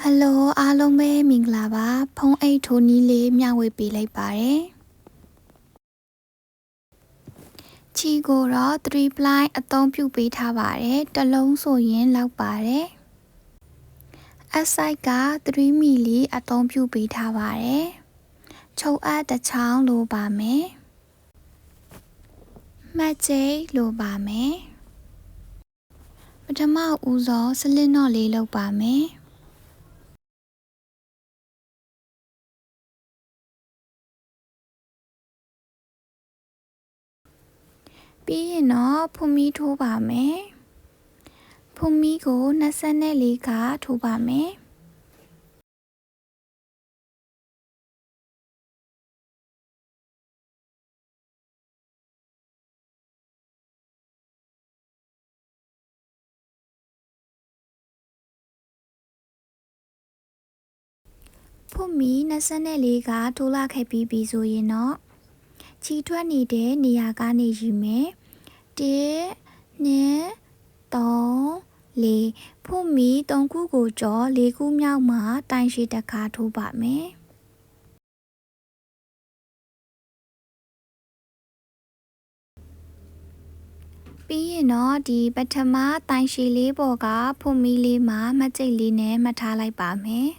ဟယ်လိုအားလုံးပဲမင်္ဂလာပါဖုန်းအိတ်ထိုးနီးလေးမျှဝေပေးလိုက်ပါတယ်ချီကိုတော့3 ply အသုံးပြုပေးထားပါတယ်တစ်လုံးဆိုရင်လောက်ပါတယ်အစိုက်က3 မီလီအသုံးပြုပေးထားပါတယ်ချုပ်အပ်တစ်ချောင်းလိုပါမယ်မှတ်ချိတ်လိုပါမယ်ပထမဦးဆုံးစလစ်နော့လေးလုပ်ပါမယ်ပြီးရင်တော့ဖုန်မီထိုးပါမယ်ဖုန်မီကို24ခါထိုးပါမယ်ဖုန်မီ24ခါထိုးလာခဲ့ပြီးပြီဆိုရင်တော့ချီထွက်နေတဲ့နေရာကနေယူမယ်1 2 3 4ဖုန်မီ3ခုကိုကြော်4ခုမြောက်မှာတိုင်ရှိတစ်ခါထိုးပါမယ်ပြီးရင်တော့ဒီပထမတိုင်ရှိလေးပေါ်ကဖုန်မီလေးမှာမှတ်ချိတ်လေးနဲ့မှတ်ထားလိုက်ပါမယ်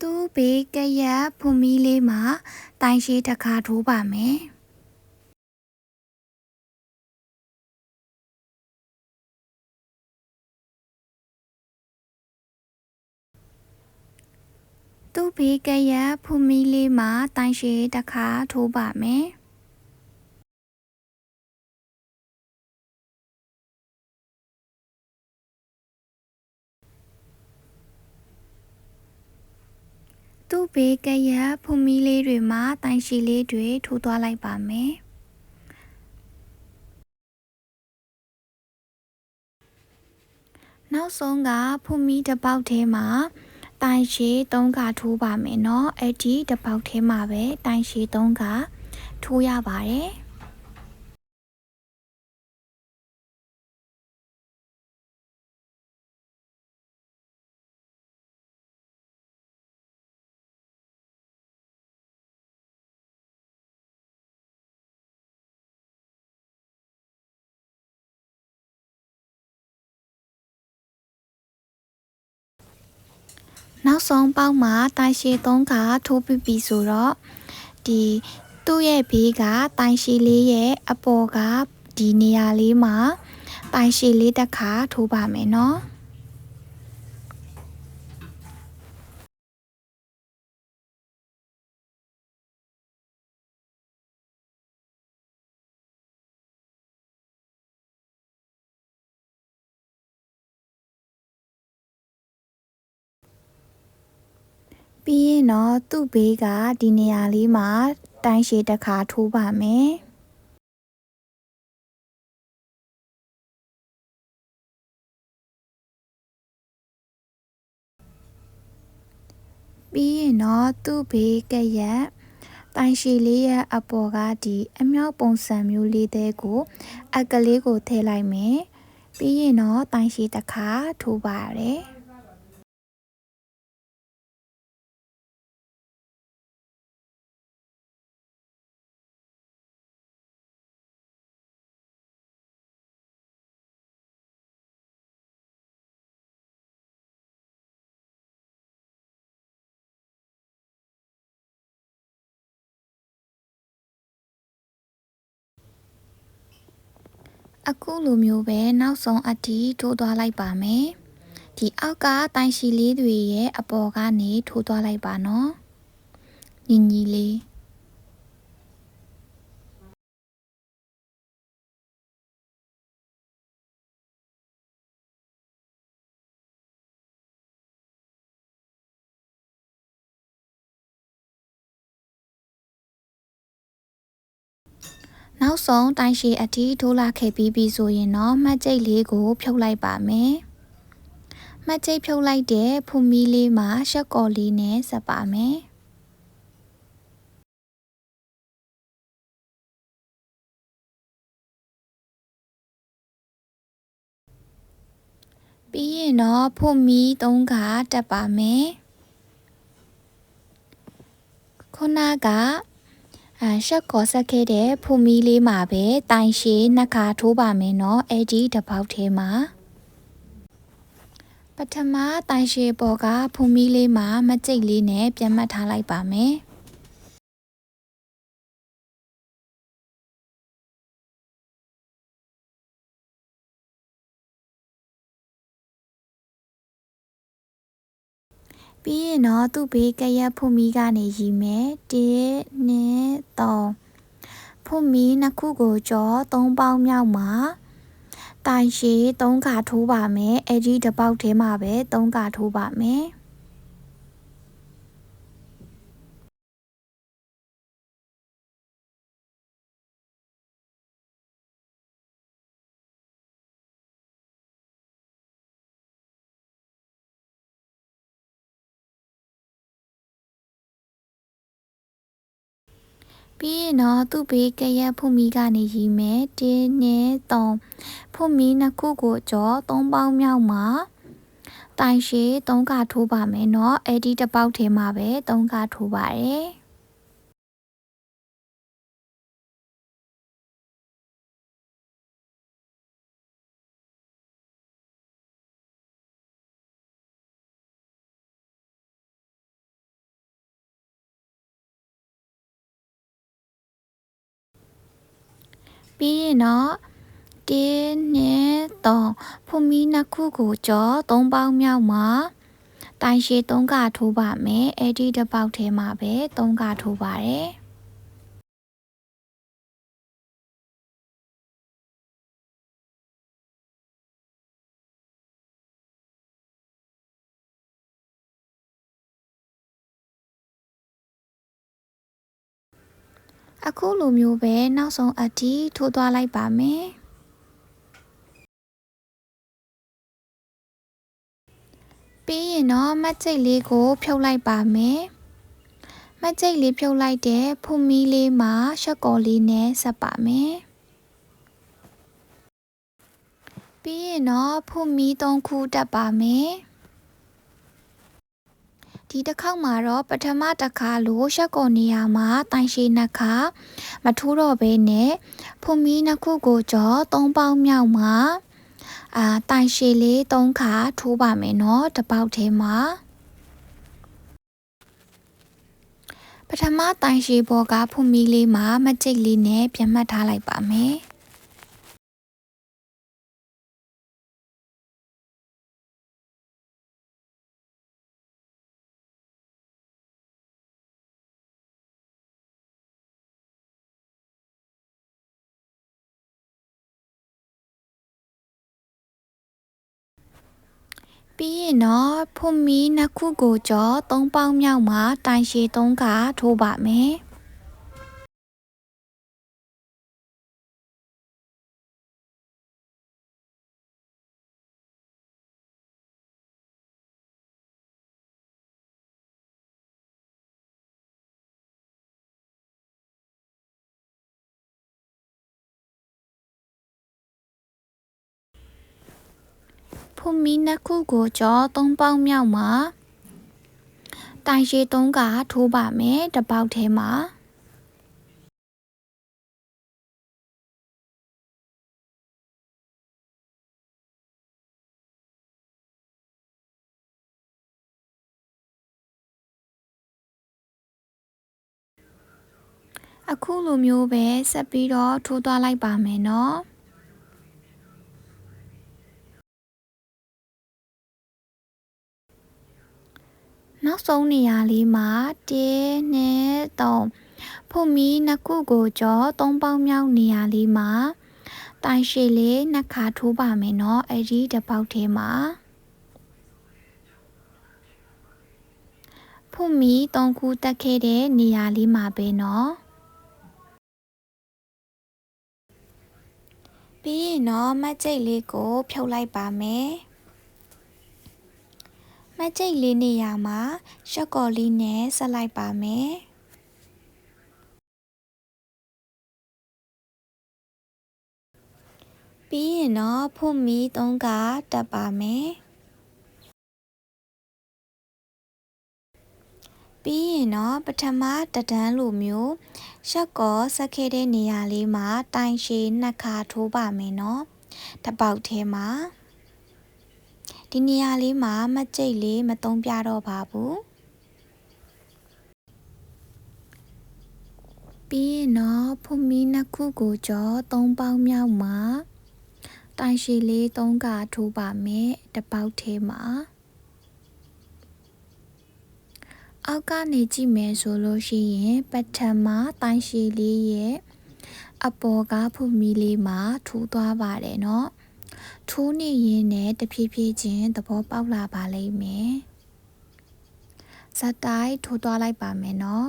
သူ့ဘေးကရက်ဖုန်မီလေးမှာတိုင်ရှိတစ်ခါထိုးပါမယ်သူ့ဘေးကရက်ဖုန်မီလေးမှာတိုင်ရှိတစ်ခါထိုးပါမယ်သူ့ဘေးကရက်ဖုန်မီလေးတွေမှာတိုင်ရှိလေးတွေထိုးသွားလိုက်ပါမယ်နောက်ဆုံးကဖုန်မီတစ်ပေါက်ထဲမှာတိုင်ရှိ3ခါထိုးပါမယ်เนาะအဲ့ဒီတစ်ပေါက်ထဲမှာပဲတိုင်ရှိ3ခါထိုးရပါတယ်နောက်ဆုံးပေါက်မှာတိုင်ရှိ3ခါထိုးပြီးပြီဆိုတော့ဒီသူ့ရဲ့ဘေးကတိုင်ရှိလေးရဲ့အပေါ်ကဒီနေရာလေးမှာတိုင်ရှိလေးတစ်ခါထိုးပါမယ်เนาะပြီးရင်တော့သူ့ဘေးကဒီနေရာလေးမှာတိုင်ရှိတစ်ခါထိုးပါမယ်ပြီးရင်တော့သူ့ဘေးကရက်တိုင်ရှိလေးရဲ့အပေါ်ကဒီအမြောက်ပုံစံမျိုးလေးတဲ့ကိုအကလေးကိုထည့်လိုက်မယ်ပြီးရင်တော့တိုင်ရှိတစ်ခါထိုးပါရတယ်အခုလိုမျိုးပဲနောက်ဆုံးအထိထိုးသွားလိုက်ပါမယ်ဒီအောက်ကတိုင်ရှိလေးတွေရဲ့အပေါ်ကနေထိုးသွားလိုက်ပါနော်ညီညီလေးနောက်ဆုံးတိုင်ရှိအထိထိုးလာခဲ့ပြီးပြီဆိုရင်တော့မှတ်ချိတ်လေးကိုဖြုတ်လိုက်ပါမယ်မှတ်ချိတ်ဖြုတ်လိုက်တဲ့ဖုန်မီလေးမှာရှက်ကော်လေးနဲ့ဆက်ပါမယ်ပြီးရင် ရင်တော့ဖို့မီ3ခါတက်ပါမယ်ခုနကရှက်ခေါ်ဆက်ခဲ့တဲ့ဖို့မီလေးမှာပဲတိုင်ရှည်2ခါထိုးပါမယ်နော်အဲ့ဒီတစ်ပေါက်ထဲမှာပထမတိုင်ရှည်ပေါ်ကဖို့မီလေးမှာမကြိတ်လေးနဲ့ပြန်မှတ်ထားလိုက်ပါမယ်ပြီးရင်တော့သူ့ဘေးကရက်ဖို့မီကနေရီမယ်1 2 3ဖို့မီ2ခုကိုကြော3ပေါင်းမြောက်မှာတိုင်ရှည်3ခါထိုးပါမယ်အဲ့ဒီတစ်ပေါက်ထဲမှာပဲ3ခါထိုးပါမယ်ပြီးရင်တော့သူ့ဘေးကရက်ဖို့မီကနေရီမယ်1 2 3ဖို့မီ2ခုကိုကြော3ပေါင်းမြောက်မှာတိုင်ရှည်3ခါထိုးပါမယ်เนาะအဲ့ဒီတစ်ပေါက်ထဲမှာပဲ3ခါထိုးပါတယ်ပြီးရင်တော့1 2 3ဖို့မီ2ခုကိုကြော3ပေါင်းမြောက်မှာတိုင်ရှည်3ခါထိုးပါမယ်အဲ့ဒီတစ်ပေါက်ထဲမှာပဲ3ခါထိုးပါတယ်အခုလိုမျိုးပဲနောက်ဆုံးအထိထိုးသွားလိုက်ပါမယ်ပြီးရင်တော့မတ်ကျိတ်လေးကိုဖြုတ်လိုက်ပါမယ်မတ်ကျိတ်လေးဖြုတ်လိုက်တဲ့ဖုန်မီလေးမှာရှက်ကော်လေးနဲ့ဆက်ပါမယ်ပြီးရင်တော့ဖုန်မီ3ခုတက်ပါမယ်ဒီတစ်ခေါက်မှာတော့ပထမတစ်ခါလို့ရှက်ကော်နေရာမှာတိုင်ရှည်2ခါမထိုးတော့ဘဲနဲ့ဖုန်မီ2ခုကိုကြော3ပေါင်းမြောက်မှာတိုင်ရှည်လေး3ခါထိုးပါမယ်เนาะတစ်ပေါက်ထဲမှာပထမတိုင်ရှည်ပေါ်ကဖုန်မီလေးမှာမကြိတ်လေးနဲ့ပြန်မှတ်ထားလိုက်ပါမယ်ပြီးရင်တော့ဖုန်မီ2ခုကိုကြော3ပေါင်းမြောက်မှာတိုင်ရှည်3ခါထိုးပါမယ်ဖုန်မီ2ခုကိုကြော3ပေါင်းမြောက်မှာတိုင်ရှည်3ခါထိုးပါမယ်တစ်ပေါက်ထဲမှာအခုလိုမျိုးပဲဆက်ပြီးတော့ထိုးသွားလိုက်ပါမယ်เนาะနောက်ဆုံးနေရာလေးမှာ1 2 3ဖုန်မီ2ခုကိုကြော3ပေါင်းမြောက်နေရာလေးမှာတိုင်ရှည်လေး2ခါထိုးပါမယ်เนาะအဲ့ဒီတစ်ပေါက်ထဲမှာဖုန်မီ3ခုတက်ခဲ့တဲ့နေရာလေးမှာပဲเนาะပြီးရင်တော့မတ်ကျိတ်လေးကိုဖြုတ်လိုက်ပါမယ်မတ်ကျိတ်လေးနေရာမှာရှက်ကော်လေးနဲ့ဆက်လိုက်ပါမယ်ပြီးရင်တော့ဖုန်မီ3ခါတက်ပါမယ် ပြီးရင်တော့ပထမတဒန်းလိုမျိုးရှက်ကောဆက်ခဲ့တဲ့နေရာလေးမှာတိုင်ရှည်နှစ်ခါထိုးပါမယ်နော်တစ်ပေါက်ထဲမှာဒီနေရာလေးမှာမကြိတ်လေးမသုံးပြတော့ပါဘူးပြီးရင်တော့ဖုန်မီနှစ်ခုကိုကြော3ပေါက်မြောက်မှာတိုင်ရှည်လေး3ခါထိုးပါမယ်တစ်ပေါက်ထဲမှာအောက်ကနေကြည့်မယ်ဆိုလို့ရှိရင်ပထမတိုင်ရှည်လေးရဲ့အပေါ်ကဖုန်မီလေးမှာထိုးသွားပါတယ်เนาะထိုးနေရင်နဲ့တဖြည်းဖြည်းချင်းသဘောပေါက်လာပါလိမ့်မယ်ဇက်တိုင်းထိုးသွားလိုက်ပါမယ်เนาะ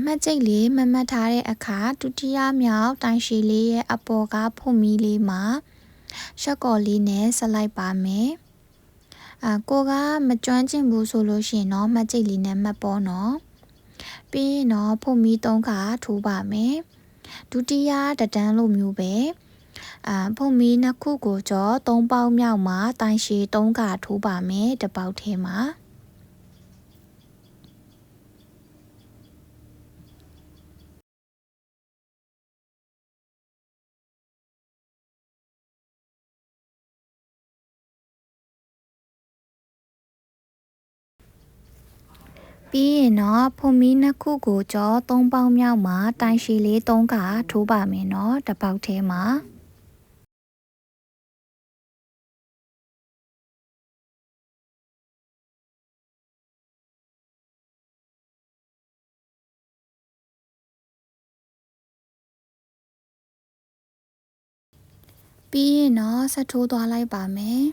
မှတ်ကြိတ်လေးမမှတ်ထားတဲ့အခါဒုတိယမြောက်တိုင်ရှည်လေးရဲ့အပေါ်ကဖုန်မီလေးမှာရှက်ကော်လေးနဲ့ဆက်လိုက်ပါမယ်ကိုကမကျွမ်းကျင်ဘူးဆိုလို့ရှိရင်တော့မှတ်ကြိတ်လေးနဲ့မှတ်ပေါ်နော်ပြီးရင်တော့ဖုန်မီ3ခါထိုးပါမယ်ဒုတိယတဒန်းလိုမျိုးပဲဖုန်မီနှစ်ခုကိုကြော3ပေါက်မြောက်မှာတိုင်ရှည်3ခါထိုးပါမယ်တစ်ပေါက်ထဲမှာပြီးရင်တော့ဖုန်မီနှစ်ခုကိုကြော3ပေါက်မြောက်မှာတိုင်ရှည်လေး3ခါထိုးပါမယ်နော်တစ်ပေါက်ထဲမှာပြီးရင်တော့ဆက်ထိုးသွားလိုက်ပါမယ်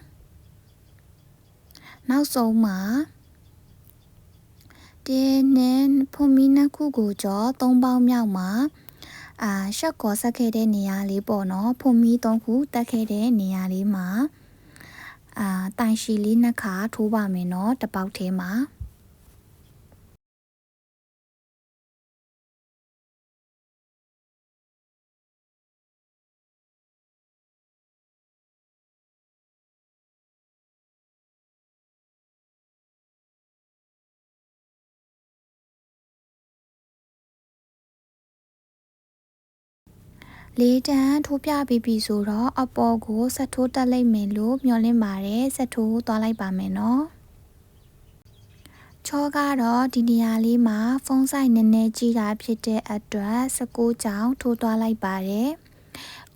နောက်ဆုံးမှာတင်းနဲ့ဖုန်မီနှစ်ခုကိုကြော3ပေါက်မြောက်မှာရှက်ကောဆက်ခဲ့တဲ့နေရာလေးပေါ့နော်ဖုန်မီ3ခုတက်ခဲ့တဲ့နေရာလေးမှာတိုင်ရှည်လေးနှစ်ခါထိုးပါမယ်နော်တစ်ပေါက်ထဲမှာလေးတန်းထိုးပြပြီးပြီဆိုတော့အပေါ်ကိုဆက်ထိုးတက်လိုက်မယ်လို့မျှော်လင့်ပါတယ်ဆက်ထိုးသွားလိုက်ပါမယ်နော်ချောကတော့ဒီနေရာလေးမှာဖုန်းဆိုင်နည်းနည်းကြီးတာဖြစ်တဲ့အတွက်16ကြောင်ထိုးသွားလိုက်ပါတယ်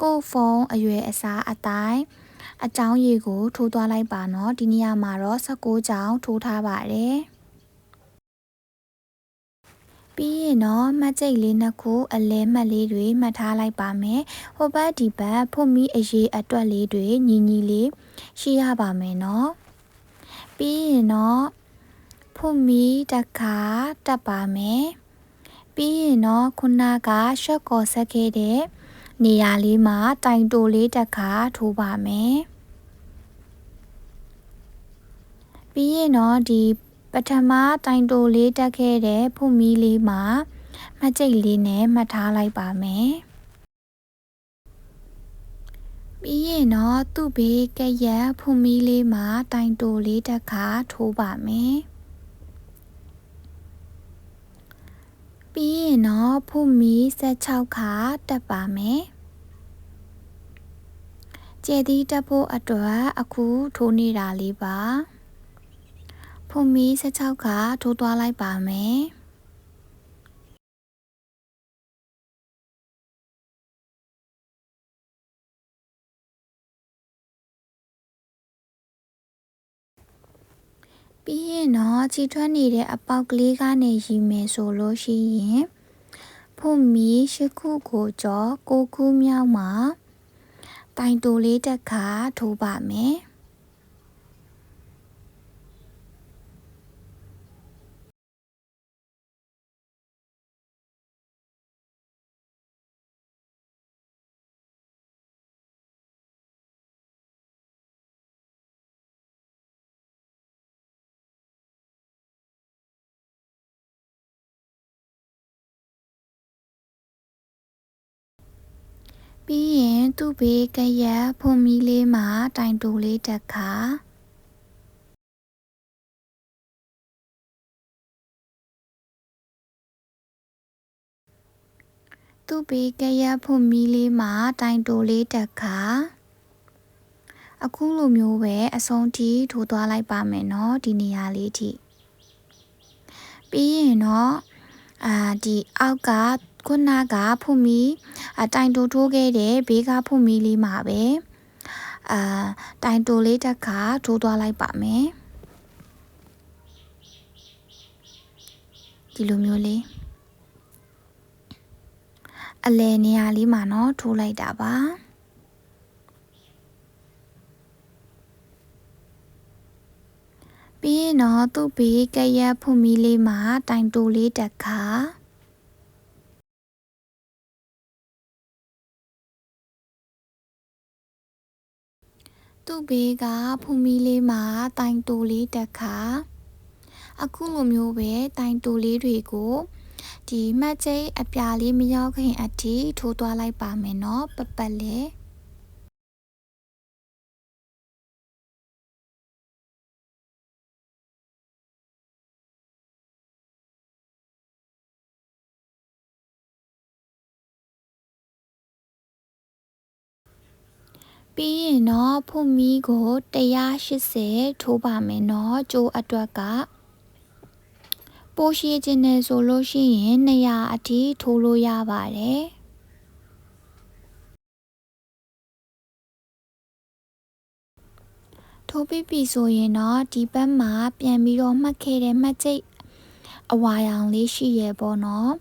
ကို့ဖုန်းအရွယ်အစားအတိုင်းအကြောင်းရေကိုထိုးသွားလိုက်ပါနော်ဒီနေရာမှာတော့16ကြောင်ထိုးထားပါတယ်ပြီးရင်တော့မှတ်ကြိတ်လေးနှစ်ခုအလဲမှတ်လေးတွေမှတ်ထားလိုက်ပါမယ်ဟိုဘက်ဒီဘက်ဖုန်မီအရေးအတွက်လေးတွေညီညီလေးရှိရပါမယ်နော်ပြီးရင်တော့ဖုန်မီတစ်ခါတက်ပါမယ်ပြီးရင်တော့ခုနကရှက်ကော်ဆက်ခဲ့တဲ့နေရာလေးမှာတိုင်တိုလေးတစ်ခါထိုးပါမယ်ပြီးရင်တော့ဒီပထမတိုင်တိုလေးတက်ခဲ့တဲ့ဖုန်မီလေးမှာမှတ်ကြိတ်လေးနဲ့မှတ်ထားလိုက်ပါမယ်ပြီးရင်တော့သူ့ဘေးကရက်ဖုန်မီလေးမှာတိုင်တိုလေးတစ်ခါထိုးပါမယ်ပြီးရင်တော့ဖုန်မီ16ခါတက်ပါမယ်ကျဲသီးတက်ဖို့အတွက်အခုထိုးနေတာလေးပါဖုန်မီ16ခါထိုးသွားလိုက်ပါမယ်ပြီးရင်တော့ချီထွက်နေတဲ့အပေါက်ကလေးကနေရီမယ်ဆိုလို့ရှိရင်ဖုန်မီ8ခုကိုကြော9ခုမြောက်မှာတိုင်တိုလေးတစ်ခါထိုးပါမယ်ပြီးရင်သူ့ဘေးကရက်ဖုန်မီလေးမှာတိုင်တိုလေးတစ်ခါ သူ့ဘေးကရဖွမီလေးမှာတိုင်တိုလေးတက်ခါအခုလိုမျိုးပဲအဆုံးထိထိုးသွားလိုက်ပါမယ်နော်ဒီနေရာလေးထိပြီးရင်တော့ဒီအောက်ကခုနကဖွမီတိုင်တိုထိုးခဲ့တဲ့ဘေးကဖွမီလေးမှာပဲတိုင်တိုလေးတက်ခါထိုးသွားလိုက်ပါမယ်ဒီလိုမျိုးလေးအလဲနေရာလေးမှာနော်ထိုးလိုက်တာပါပြီးရင်တော့သူ့ဘေးကရဖွမီလေးမှာတိုင်တိုလေးတက်ခါသူ့ဘေးကဖွမီလေးမှာတိုင်တိုလေးတက်ခါအခုလိုမျိုးပဲတိုင်တိုလေးတွေကိုဒီမှတ်ချိတ်အပြာလေးမရောက်ခင်အထိထိုးသွားလိုက်ပါမယ်နော်ပတ်လေးပြီးရင်တော့ဖွမီကို180ထိုးပါမယ်နော်ကျိုးအတွက်ကပိုးရှိခြင်းနဲ့ဆိုလို့ရှိရင်200အထိထိုးလို့ရပါတယ်ထိုးပြီးပြီဆိုရင်တော့ဒီဘက်မှာပြန်ပြီးတော့မှတ်ခဲ့တဲ့မှတ်ချိတ်အဝါရောင်လေးရှိရပေါ့နော်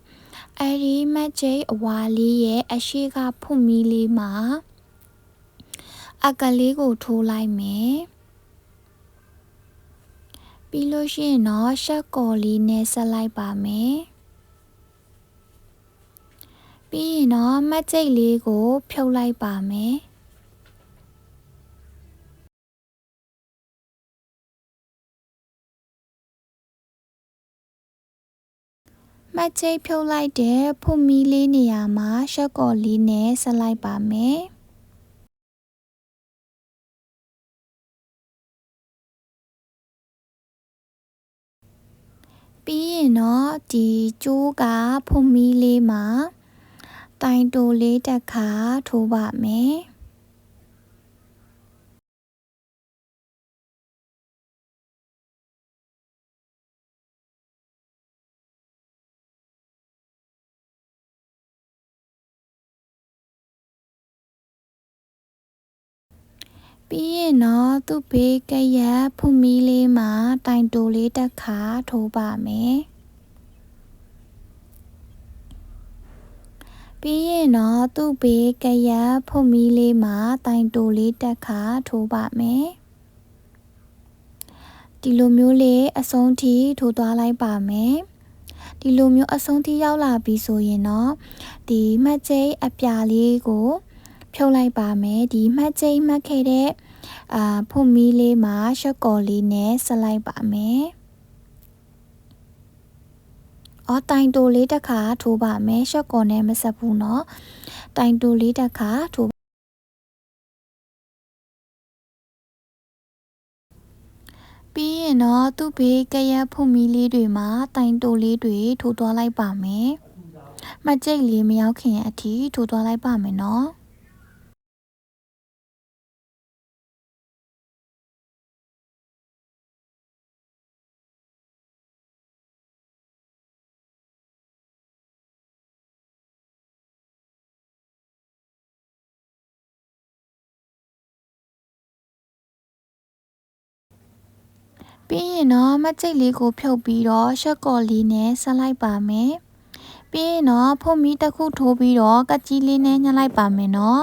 အဲ့ဒီမှတ်ချိတ်အဝါလေးရဲ့အရှိကဖွမီလေးမှာအကလေးကိုထိုးလိုက်မယ်ပြီးလို့ရှိရင်တော့ရှက်ကော်လေးနဲ့ဆက်လိုက်ပါမယ်ပြီးရင်တော့မှတ်ချိတ်လေးကိုဖြုတ်လိုက်ပါမယ်မှတ်ချိတ်ဖြုတ်လိုက်တဲ့ဖွမီလေးနေရာမှာရှက်ကော်လေးနဲ့ဆက်လိုက်ပါမယ်ပြီးရင်တော့ဒီကျိုးကဖွမီလေးမှာတိုင်တိုလေးတက်ခါထိုးပါမယ်ပြီးရင်တော့သူ့ဘေးကရဖွမီလေးမှာတိုင်တိုလေးတက်ခါထိုးပါမယ်ပြီးရင်တော့သူ့ဘေးကရဖွမီလေးမှာတိုင်တိုလေးတက်ခါထိုးပါမယ်ဒီလိုမျိုးလေးအဆုံးထိထိုးသွားလိုက်ပါမယ်ဒီလိုမျိုးအဆုံးထိရောက်လာပြီဆိုရင်တော့ဒီမှတ်ချိတ်အပြာလေးကိုဖြုတ်လိုက်ပါမယ်ဒီမှတ်ချိတ်မှတ်ခဲ့တဲ့ဖွမီလေးမှာရှက်ကော်လေးနဲ့ဆက်လိုက်ပါမယ်တိုင်တိုလေးတစ်ခါထိုးပါမယ်ရှက်ကော်နဲ့မဆက်ဘူးเนาะတိုင်တိုလေးတစ်ခါထိုးပြီးရင်တော့သူ့ဘေးကရဖွမီလေးတွေမှာတိုင်တိုလေးတွေထိုးသွားလိုက်ပါမယ်မှတ်ချိတ်လေးမရောက်ခင်အထိထိုးသွားလိုက်ပါမယ်เนาะပြီးရင်တော့မှတ်ချိတ်လေးကိုဖြုတ်ပြီးတော့ရှက်ကော်လေးနဲ့ဆက်လိုက်ပါမယ်ပြီးရင်တော့ဖွမီတစ်ခုထိုးပြီးတော့ကတ်ကြီးလေးနဲ့ညှက်လိုက်ပါမယ်เนาะ